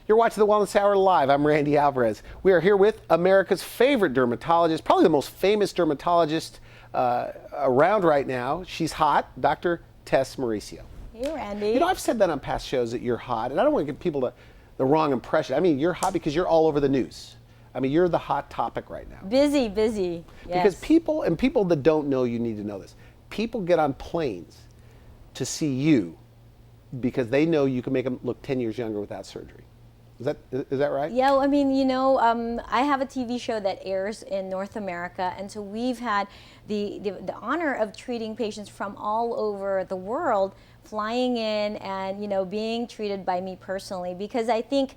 You're watching the Wellness Hour Live. I'm Randy Alvarez. We are here with America's favorite dermatologist, probably the most famous dermatologist around right now. She's hot, Dr. Tess Mauricio. Hey, Randy. You know, I've said that on past shows that you're hot, and I don't want to give people the wrong impression. I mean, you're hot because you're all over the news. I mean, you're the hot topic right now. Busy. Yes. Because people that don't know you need to know this. People get on planes to see you because they know you can make them look 10 years younger without surgery. Is that right? Yeah, well, I mean, you know, I have a TV show that airs in North America, and so we've had the honor of treating patients from all over the world flying in and, you know, being treated by me personally, because I think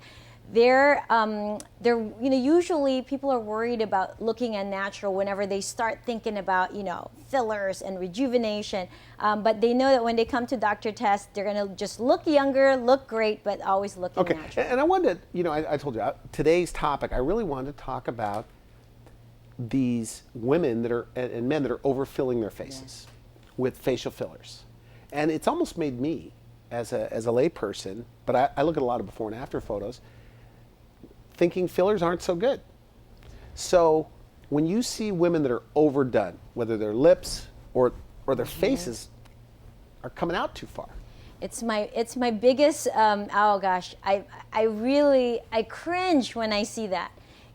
they're you know, usually people are worried about looking unnatural whenever they start thinking about, you know, fillers and rejuvenation, but they know that when they come to Dr. Tess, they're going to just look younger, look great, but always looking natural. And I wanted to, you know, I told you, today's topic, I really wanted to talk about these women that are, and men that are overfilling their faces with facial fillers. And it's almost made me, as a layperson, but I look at a lot of before and after photos, thinking fillers aren't so good. So when you see women that are overdone, whether their lips or their faces are coming out too far. It's my biggest, oh gosh, I cringe when I see that.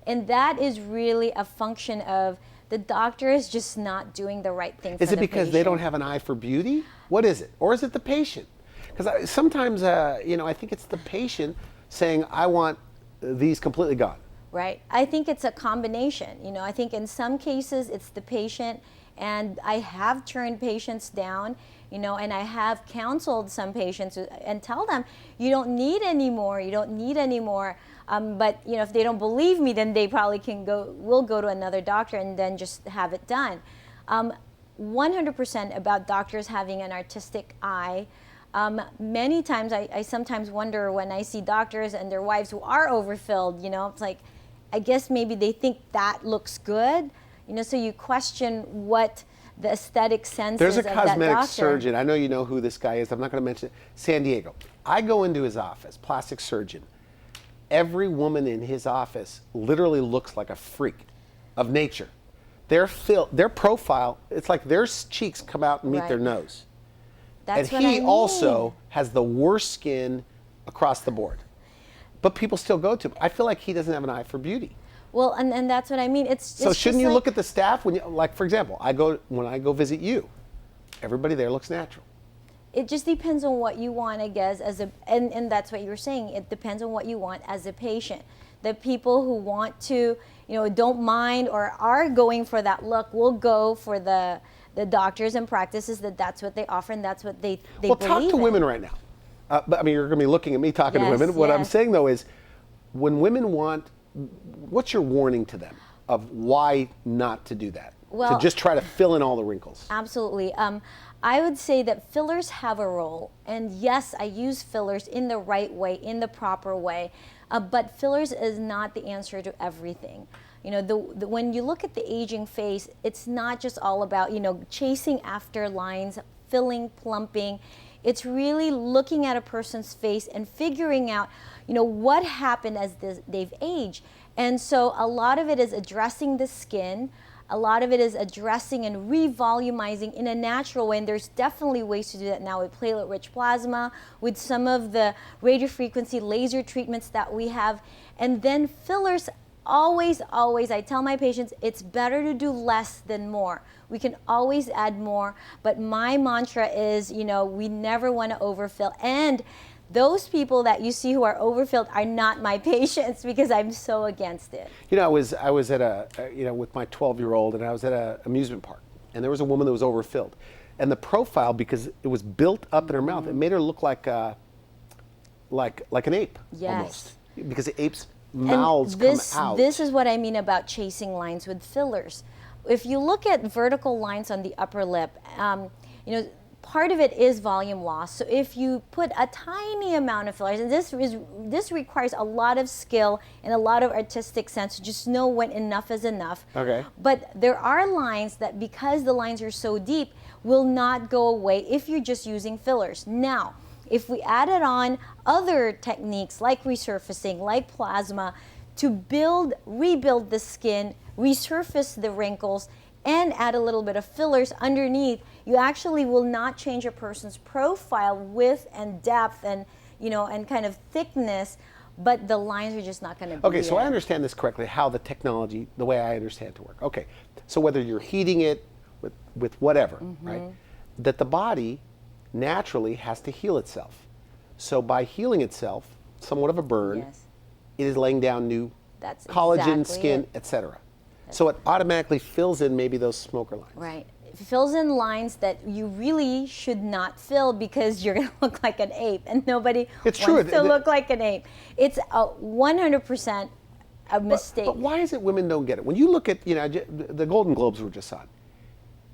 And that is really a function of the doctor is just not doing the right thing for the patient. Is it because they don't have an eye for beauty? What is it? Or is it the patient? Because sometimes, you know, I think it's the patient saying, I want these completely gone. Right. I think it's a combination. You know, I think in some cases it's the patient, and I have turned patients down, you know, and I have counseled some patients and tell them, you don't need any more, you don't need any more. But, you know, if they don't believe me, then they probably will go to another doctor and then just have it done. 100% about doctors having an artistic eye. Many times I sometimes wonder when I see doctors and their wives who are overfilled, you know, it's like, I guess maybe they think that looks good, you know, so you question what the aesthetic sense There's is a of that cosmetic doctor. surgeon, I know you know who this guy is, I'm not going to mention it, San Diego. I go into his office, plastic surgeon. Every woman in his office literally looks like a freak of nature. Their profile, it's like their cheeks come out and meet their nose. That's and he also has the worst skin across the board. But people still go to him. I feel like he doesn't have an eye for beauty. Well, and that's what I mean. So shouldn't you look at the staff when you, like, for example, when I go visit you, everybody there looks natural. It just depends on what you want, I guess, and that's what you were saying. It depends on what you want as a patient. The people who want to, you know, don't mind or are going for that look will go for the doctors and practices that's what they offer and that's what they well, believe talk to in. women right now. But I mean, you're going to be looking at me talking to women. What I'm saying though is, when women want, what's your warning to them of why not to do that? Well, to just try to fill in all the wrinkles. Absolutely. I would say that fillers have a role, and yes, I use fillers in the right way, in the proper way, but fillers is not the answer to everything. You know, when you look at the aging face, it's not just all about, you know, chasing after lines, filling, plumping. It's really looking at a person's face and figuring out, you know, what happened as they've aged. And so a lot of it is addressing the skin. A lot of it is addressing and revolumizing in a natural way, and there's definitely ways to do that now with platelet-rich plasma, with some of the radiofrequency laser treatments that we have. And then fillers, always, I tell my patients, it's better to do less than more. We can always add more, but my mantra is, you know, we never want to overfill. And those people that you see who are overfilled are not my patients, because I'm so against it. You know, I was at you know, with my 12-year-old, and I was at an amusement park, and there was a woman that was overfilled, and the profile, because it was built up in her mouth, it made her look like an ape, almost, because the ape's mouths come out. This is what I mean about chasing lines with fillers. If you look at vertical lines on the upper lip, you know, part of it is volume loss. So if you put a tiny amount of fillers, and this requires a lot of skill and a lot of artistic sense to just know when enough is enough. Okay. But there are lines that, because the lines are so deep, will not go away if you're just using fillers. Now, If we added on other techniques like resurfacing, like plasma, to rebuild the skin, resurface the wrinkles, and add a little bit of fillers underneath, you actually will not change a person's profile width and depth and, and kind of thickness, but the lines are just not going to be Okay, so I understand this correctly, how the technology, the way I understand it to work. Okay, so whether you're heating it with whatever, right, that the body naturally has to heal itself. So by healing itself, somewhat of a burn, Yes. it is laying down new That's collagen, exactly skin, it. etc. So it automatically fills in maybe those smoker lines. Right. It fills in lines that you really should not fill because you're going to look like an ape, and nobody It's wants true. to look like an ape. It's a 100% a mistake. But why is it women don't get it? When you look at, the Golden Globes were just on.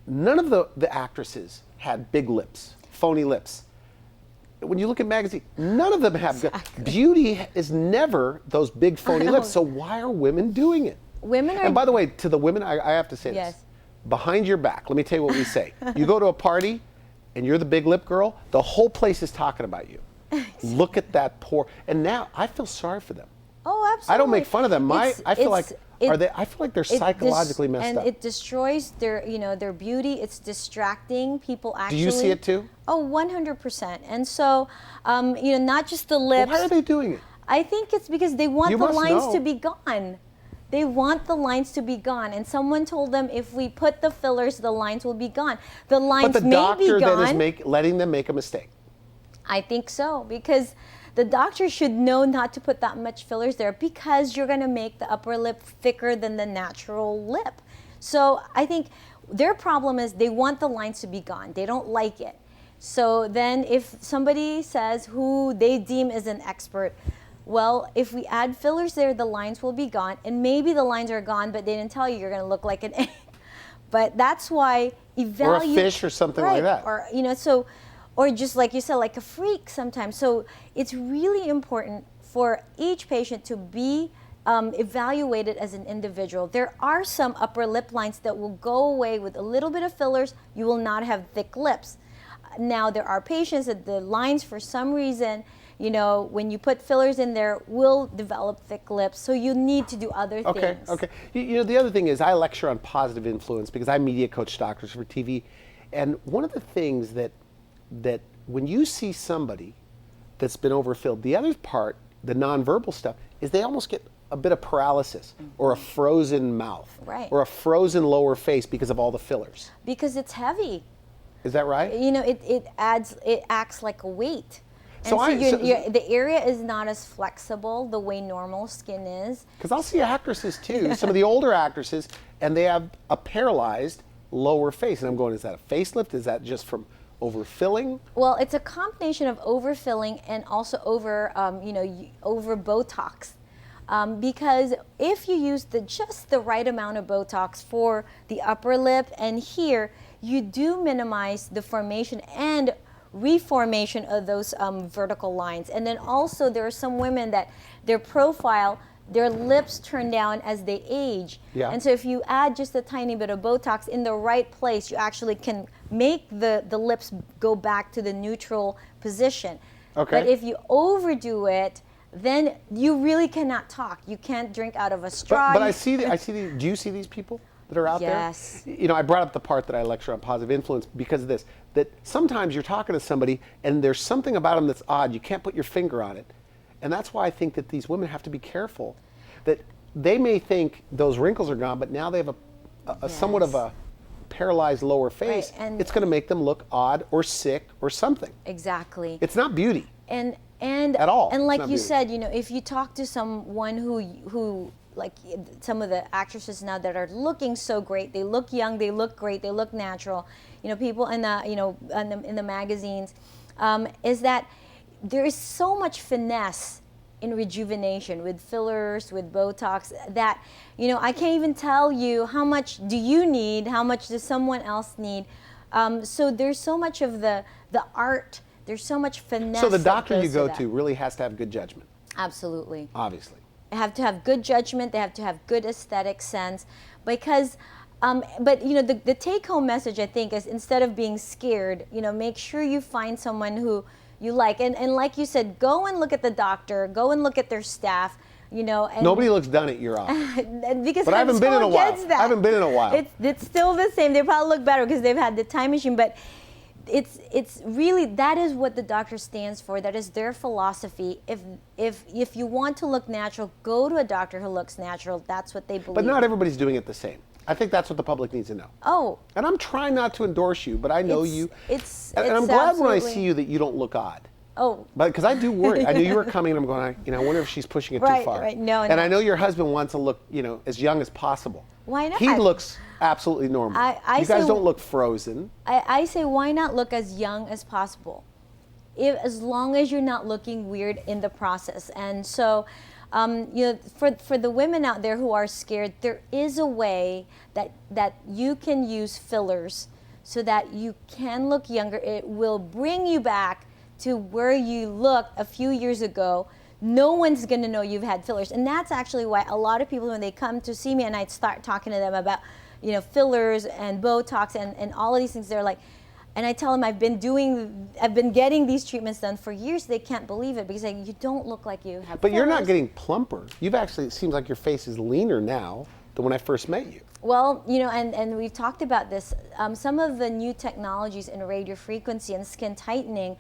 None of the actresses had big lips, phony lips. When you look at magazines, none of them have beauty is never those big phony lips. So why are women doing it? Women are. And by the way, to the women, I have to say Yes. this. Behind your back, let me tell you what we say. You go to a party and you're the big lip girl, the whole place is talking about you. Look at that poor. And now I feel sorry for them. Oh, absolutely. I don't make fun of them. I feel like they're it psychologically messed and up. it destroys their beauty. It's distracting. People actually. Do you see it too? Oh, 100%. And so, not just the lips. Why are they doing it? I think it's because they want You the must lines know. to be gone. They want the lines to be gone. And someone told them if we put the fillers, the lines will be gone. The lines But the may doctor be gone. then is letting them make a mistake. I think so, because the doctor should know not to put that much fillers there because you're going to make the upper lip thicker than the natural lip. So I think their problem is they want the lines to be gone. They don't like it. So then if somebody says who they deem is an expert, well, if we add fillers there, the lines will be gone. And maybe the lines are gone, but they didn't tell you you're going to look like an ape. But that's why Or a fish or something like that. Or, or just like you said, like a freak sometimes. So it's really important for each patient to be evaluated as an individual. There are some upper lip lines that will go away with a little bit of fillers. You will not have thick lips. Now, there are patients that the lines, for some reason, when you put fillers in there, will develop thick lips. So you need to do other things. Okay. The other thing is I lecture on positive influence because I media coach doctors for TV. And one of the things that when you see somebody that's been overfilled, the other part, the nonverbal stuff, is they almost get a bit of paralysis or a frozen mouth or a frozen lower face because of all the fillers. Because it's heavy. Is that right? It acts like a weight. And So the area is not as flexible the way normal skin is. Because I'll see actresses too, some of the older actresses, and they have a paralyzed lower face. And I'm going, is that a facelift? Is that just from overfilling? Well, it's a combination of overfilling and also over Botox. Because if you use just the right amount of Botox for the upper lip and here, you do minimize the formation and reformation of those vertical lines. And then also there are some women that their profile, their lips turn down as they age. Yeah. And so if you add just a tiny bit of Botox in the right place, you actually can make the lips go back to the neutral position. Okay. But if you overdo it, then you really cannot talk. You can't drink out of a straw. But I see these. Do you see these people that are out Yes. there? I brought up the part that I lecture on positive influence because of this. That sometimes you're talking to somebody and there's something about them that's odd. You can't put your finger on it, and that's why I think that these women have to be careful. That they may think those wrinkles are gone, but now they have a somewhat of a paralyzed lower face. Right, and it's going to make them look odd or sick or something. Exactly. It's not beauty. And At all. And It's like not you beauty. said, if you talk to someone who like some of the actresses now that are looking so great, they look young, they look great, they look natural. People in the in the magazines, is that there is so much finesse in rejuvenation with fillers, with Botox that I can't even tell you how much do you need, how much does someone else need. So there's so much of the art. There's so much finesse. So the that doctor you goes go that. to really has to have good judgment. Absolutely. Obviously. They have to have good judgment. They have to have good aesthetic sense, because. But the take-home message I think is instead of being scared, make sure you find someone who you like. And like you said, go and look at the doctor, go and look at their staff, you know. And Nobody looks done at your office. because But I haven't been in a while. That. I haven't been in a while. It's still the same. They probably look better because they've had the time machine, but it's really, that is what the doctor stands for. That is their philosophy. If you want to look natural, go to a doctor who looks natural. That's what they believe. But not everybody's doing it the same. I think that's what the public needs to know. Oh. And I'm trying not to endorse you, but I know you. And I'm glad when I see you that you don't look odd. Oh. But because I do worry. I knew you were coming, and I'm going, I wonder if she's pushing it too far. Right. No. And I know your husband wants to look, as young as possible. Why not? He looks absolutely normal. You guys don't look frozen. I say, why not look as young as possible? As long as you're not looking weird in the process. And so, for the women out there who are scared, there is a way that you can use fillers so that you can look younger. It will bring you back to where you looked a few years ago. No one's going to know you've had fillers. And that's actually why a lot of people, when they come to see me and I start talking to them about, fillers and Botox and all of these things, they're like, and I tell them I've been getting these treatments done for years. They can't believe it because you don't look like you have. But fillers. you're not getting plumper. It seems like your face is leaner now than when I first met you. Well, and we've talked about this. Some of the new technologies in radio frequency and skin tightening,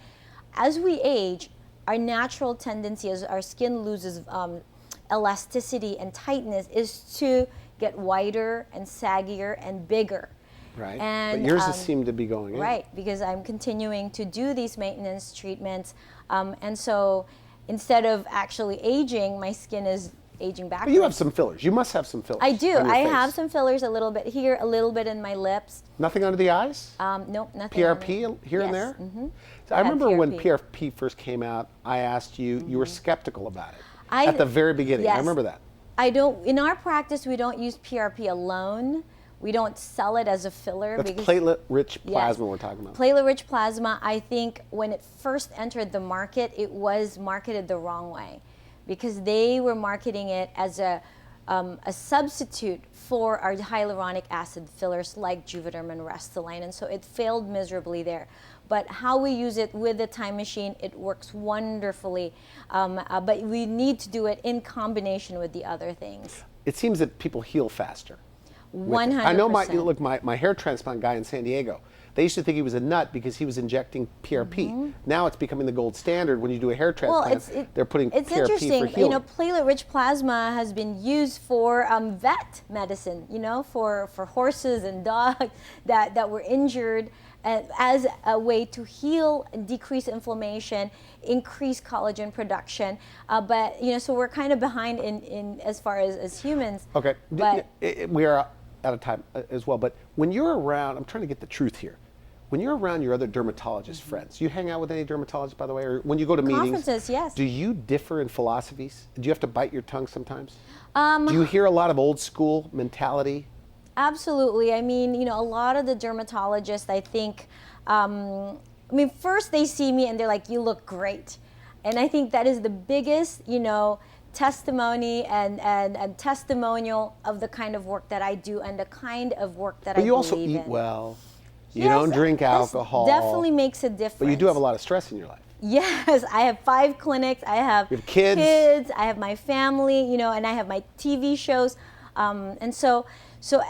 as we age, our natural tendency as our skin loses elasticity and tightness is to get whiter and saggier and bigger. Right, and, but yours has seemed to be going in. Right, because I'm continuing to do these maintenance treatments. And so instead of actually aging, my skin is aging backwards. But you have some fillers. You must have some fillers. I do. On your I face. have some fillers, a little bit here, a little bit in my lips. Nothing under the eyes? Nope, nothing. PRP here and there? Mm-hmm. So I remember when PRP first came out, I asked you, you were skeptical about it. At the very beginning. Yes. I remember that. In our practice, we don't use PRP alone. We don't sell it as a filler. That's because platelet-rich plasma we're talking about. Platelet-rich plasma, I think when it first entered the market, it was marketed the wrong way because they were marketing it as a substitute for our hyaluronic acid fillers like Juvederm and Restylane, and so it failed miserably there. But how we use it with the time machine, it works wonderfully, but we need to do it in combination with the other things. It seems that people heal faster. 100%. I know my hair transplant guy in San Diego, they used to think he was a nut because he was injecting PRP. Mm-hmm. Now it's becoming the gold standard when you do a hair transplant. They're putting PRP for healing. It's interesting. Platelet-rich plasma has been used for vet medicine, for horses and dogs that were injured as a way to heal and decrease inflammation, increase collagen production. But, so we're kind of behind in as far as humans. Okay. But we are out of time as well. But when you're around, I'm trying to get the truth here. When you're around your other dermatologist friends, you hang out with any dermatologists, by the way, or when you go to meetings? Conferences, yes. Do you differ in philosophies? Do you have to bite your tongue sometimes? Do you hear a lot of old school mentality? Absolutely. I mean, a lot of the dermatologists, I think, first they see me and they're like, you look great. And I think that is the biggest, testimony and testimonial of the kind of work that I do and the kind of work that I believe in. But you also eat well. You don't drink alcohol. Definitely makes a difference. But you do have a lot of stress in your life. Yes, I have 5 clinics. I have kids. I have my family, and I have my TV shows. And so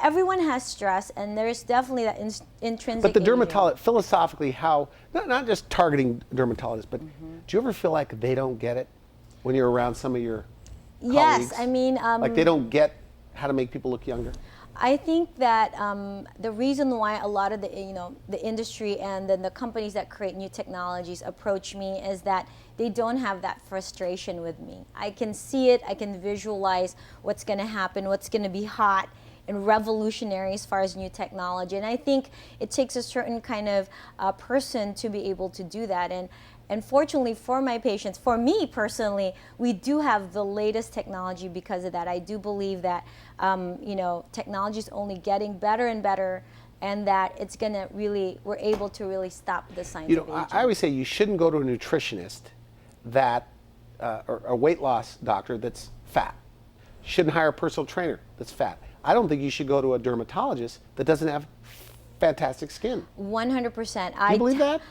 everyone has stress, and there's definitely that intrinsic. But the dermatologist, philosophically, how, not just targeting dermatologists, but do you ever feel like they don't get it when you're around some of your colleagues? Yes, I mean. Like they don't get how to make people look younger? I think that the reason why a lot of the industry and then the companies that create new technologies approach me is that they don't have that frustration with me. I can see it, I can visualize what's going to happen, what's going to be hot and revolutionary as far as new technology. And I think it takes a certain kind of person to be able to do that. And fortunately for my patients, for me personally, we do have the latest technology because of that. I do believe that technology is only getting better and better, and that it's going to we're able to really stop the signs of aging. I always say you shouldn't go to a nutritionist or a weight loss doctor that's fat. You shouldn't hire a personal trainer that's fat. I don't think you should go to a dermatologist that doesn't have fantastic skin. 100%. Do you believe that?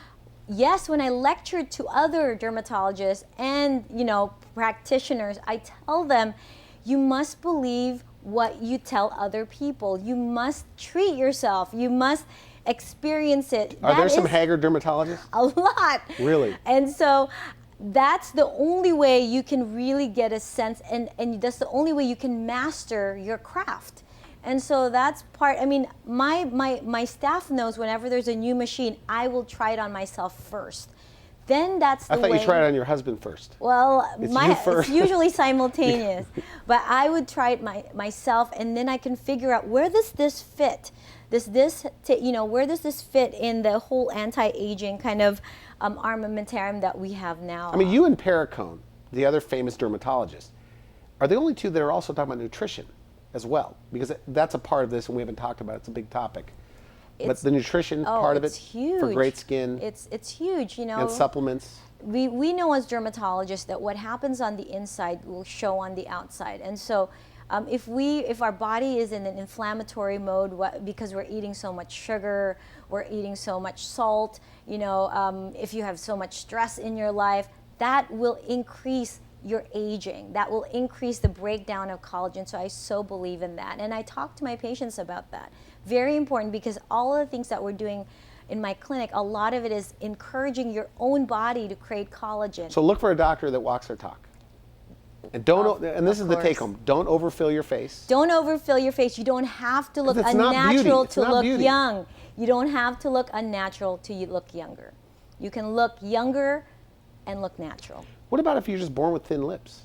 yes, when I lecture to other dermatologists and, practitioners, I tell them, you must believe what you tell other people. You must treat yourself. You must experience it. Are there some haggard dermatologists? A lot. Really? And so that's the only way you can really get a sense, and that's the only way you can master your craft. And so that's part, my staff knows whenever there's a new machine, I will try it on myself first. Then that's the way. I thought you tried it on your husband first. Well, first. it's usually simultaneous. But I would try it myself, and then I can figure out, where does this fit? Where does this fit in the whole anti-aging kind of armamentarium that we have now? I mean, you and Perricone, the other famous dermatologist, are the only two that are also talking about nutrition as well, because that's a part of this, and we haven't talked about it. It's a big topic. But the nutrition part of it huge. For great skin. It's huge, And supplements. We know as dermatologists that what happens on the inside will show on the outside. And so if our body is in an inflammatory mode because we're eating so much sugar, we're eating so much salt, if you have so much stress in your life, that will increase your aging. That will increase the breakdown of collagen. So I so believe in that. And I talk to my patients about that. Very important, because all of the things that we're doing in my clinic, a lot of it is encouraging your own body to create collagen. So look for a doctor that walks their talk. And and this is the take home, don't overfill your face. Don't overfill your face. You don't have to look unnatural to look young. You don't have to look unnatural to look younger. You can look younger and look natural. What about if you're just born with thin lips?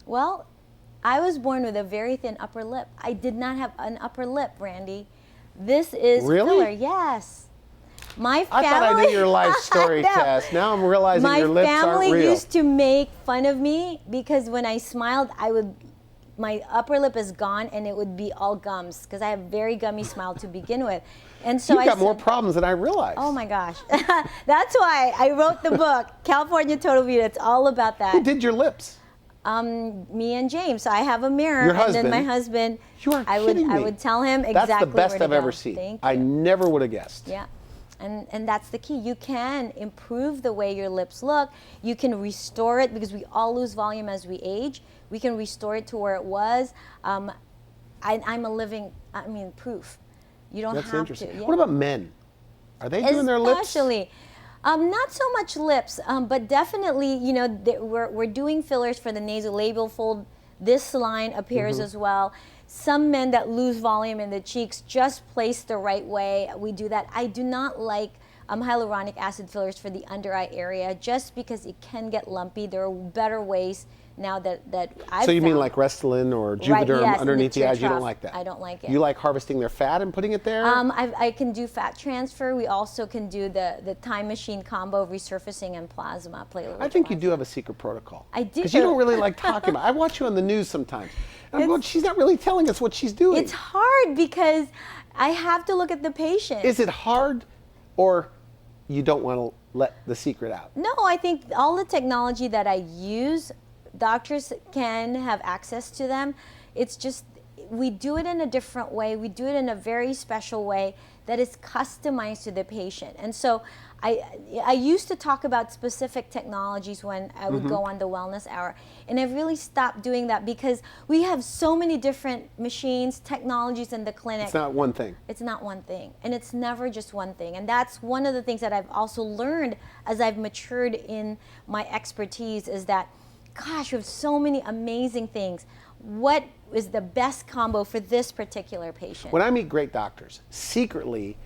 Well, I was born with a very thin upper lip. I did not have an upper lip, Randy. This is filler, yes. My family, I thought I knew your life story, Tess. Now I'm realizing your lips aren't real. My family used to make fun of me because when I smiled, my upper lip is gone and it would be all gums, because I have a very gummy smile to begin with. And so You've got more problems than I realized. Oh my gosh. That's why I wrote the book, California Total Beauty. It's all about that. Who did your lips? Me and James. So I have a mirror. Your husband? And then my husband. You are kidding me. I would tell him exactly That's the best where to I've go. ever seen. Thank you. I never would have guessed. Yeah. And that's the key. You can improve the way your lips look. You can restore it, because we all lose volume as we age. We can restore it to where it was. I'm a living, proof. You don't That's have interesting. to. Yeah. What about men? Are they doing their lips? Especially. Not so much lips, but definitely, we're doing fillers for the nasolabial fold. This line appears as well. Some men that lose volume in the cheeks, just placed the right way, we do that. I do not like hyaluronic acid fillers for the under eye area, just because it can get lumpy. There are better ways now that I've So you mean found. like Restylane or Juvederm yes, underneath the eyes? You don't trough. like that? I don't like it. You like harvesting their fat and putting it there? I can do fat transfer. We also can do the time machine combo of resurfacing and plasma. I think you do have a secret protocol. I do. Because you don't really like talking about it. I watch you on the news sometimes. And I'm going, she's not really telling us what she's doing. It's hard because I have to look at the patient. Is it hard, or you don't want to let the secret out? No, I think all the technology that I use, doctors can have access to them. It's just, we do it in a different way. We do it in a very special way that is customized to the patient. And so I used to talk about specific technologies when I would go on the wellness hour. And I've really stopped doing that, because we have so many different machines, technologies in the clinic. It's not one thing. It's not one thing. And it's never just one thing. And that's one of the things that I've also learned as I've matured in my expertise, is that, gosh, we have so many amazing things. What is the best combo for this particular patient? When I meet great doctors, secretly,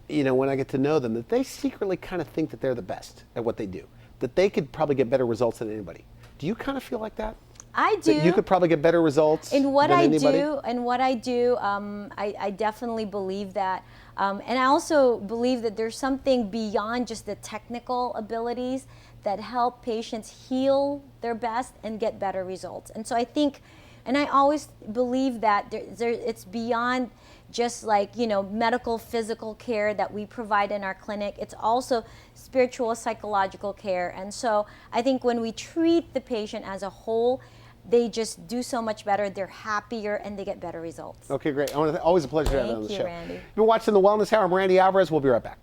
when I get to know them, that they secretly kind of think that they're the best at what they do, that they could probably get better results than anybody. Do you kind of feel like that? I do. That you could probably get better results in what than I anybody? do. And what I do, I definitely believe that. And I also believe that there's something beyond just the technical abilities that help patients heal their best and get better results. And so I think, and I always believe that it's beyond just like, medical, physical care that we provide in our clinic. It's also spiritual, psychological care. And so I think when we treat the patient as a whole, they just do so much better. They're happier and they get better results. Okay, great. Always a pleasure to have you on the show. Thank you, Randy. You've been watching The Wellness Hour. I'm Randy Alvarez. We'll be right back.